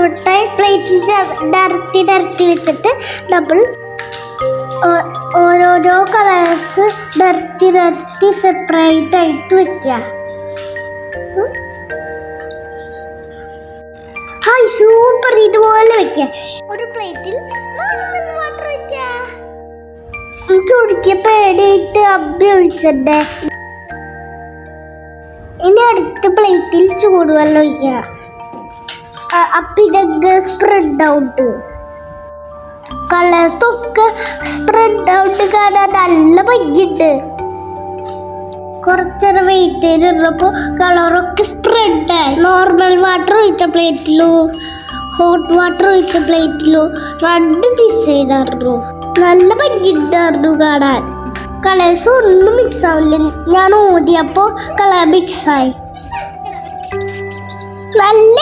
മിഠായി പ്ലേറ്റിൽ ഡർത്തി വെച്ചിട്ട് നമ്മൾ ഓരോരോ കളേഴ്സ് ഡർത്തി സെപ്പറേറ്റ് ആയിട്ട് വെക്കുക. ഹായ് സൂപ്പർ, ഇതുപോലെ വെക്കുക. ഒരു പ്ലേറ്റിൽ നോർമൽ വാട്ടർ വെക്കുക. എനിക്ക് കുടിക്കാൻ പേടിയിട്ട് അബ്ബി ഒഴിച്ചിട്ടേ. ഇനി അടുത്ത പ്ലേറ്റിൽ ചൂടുവെള്ളം ഒഴിക്കുക. അപ്പിടക്ക് സ്പ്രെഡ് ഔട്ട് കളേഴ്സ് ഒക്കെ സ്പ്രെഡ് ഔട്ട് കാണാൻ നല്ല ഭംഗിയുണ്ട്. കുറച്ചേരം വെയിറ്റ് ചെയ്തിരുന്നപ്പോൾ കളറൊക്കെ സ്പ്രെഡായി. നോർമൽ വാട്ടർ ഒഴിച്ച പ്ലേറ്റിലോ ഹോട്ട് വാട്ടർ ഒഴിച്ച പ്ലേറ്റിലോ 2 ഡിസൈനായിരുന്നു. നല്ല ഭംഗിയുണ്ടായിരുന്നു കാണാൻ. കളേഴ്സ് ഒന്നും മിക്സ് ആവില്ല. ഞാൻ ഓടിയപ്പോൾ കളർ മിക്സായി. നല്ല